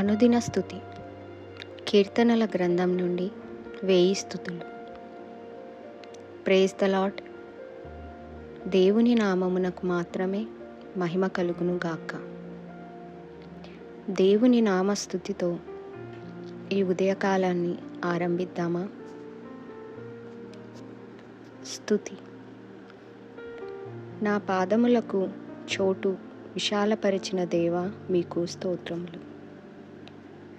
అనుదిన స్తుతి. కీర్తనల గ్రంథం నుండి 1000 స్తుతులు. Praise the Lord. దేవుని నామమునకు మాత్రమే మహిమ కలుగును గాక. దేవుని నామస్తుతితో ఈ ఉదయకాలాన్ని ఆరంభిద్దామా? స్తుతి. నా పాదములకు చోటు విశాలపరిచిన దేవా, మీకు స్తోత్రములు.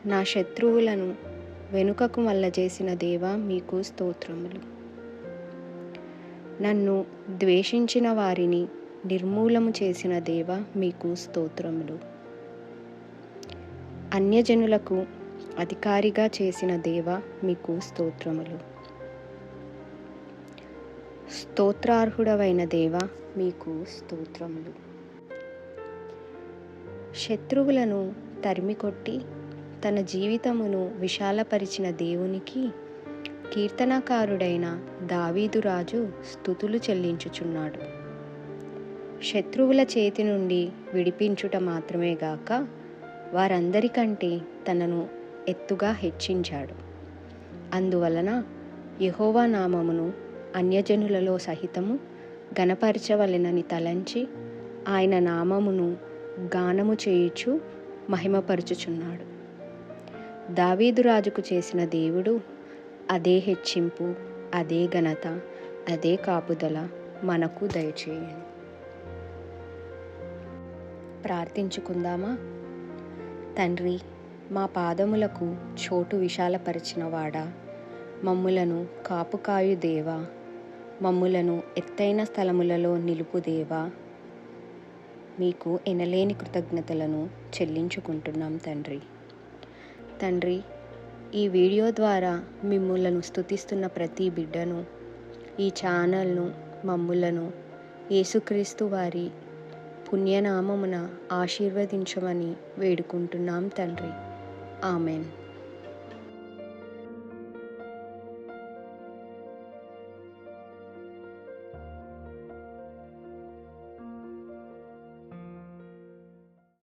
నా శత్రువులను వెనుకకు మల్లజేసిన దేవా, మీకు స్తోత్రములు. నన్ను ద్వేషించిన వారిని నిర్మూలము చేసిన దేవా, మీకు స్తోత్రములు. అన్యజనులకు అధికారిగా చేసిన దేవా, మీకు స్తోత్రములు. స్తోత్రార్హుడవైన దేవా, మీకు స్తోత్రములు. శత్రువులను తరిమికొట్టి తన జీవితమును విశాలపరిచిన దేవునికి కీర్తనకారుడైన దావీదు రాజు స్తుతులు చెల్లించుచున్నాడు. శత్రువుల చేతి నుండి విడిపించుట మాత్రమే గాక వారందరికంటే తనను ఎత్తుగా హెచ్చించాడు. అందువలన యెహోవా నామమును అన్యజనులలో సహితము ఘనపరచవలెనని తలంచి ఆయన నామమును గానము చేయుచు మహిమపరచుచున్నాడు. దావీదు రాజుకు చేసిన దేవుడు అదే హెచ్చింపు, అదే ఘనత, అదే కాపుదల మనకు దయచేయను. ప్రార్థించుకుందామా? తండ్రి, మా పాదములకు చోటు విశాలపరిచిన వాడా, మమ్ములను కాపుకాయు దేవా, మమ్ములను ఎత్తైన స్థలములలో నిలుపు దేవా, మీకు ఎనలేని కృతజ్ఞతలను చెల్లించుకుంటున్నాం తండ్రి. ఈ వీడియో ద్వారా మిమ్ములను స్తుతిస్తున్న ప్రతి బిడ్డను, ఈ ఛానల్ను, మమ్ములను యేసుక్రీస్తు వారి పుణ్యనామమున ఆశీర్వదించమని వేడుకుంటున్నాం తండ్రి. ఆమెన్.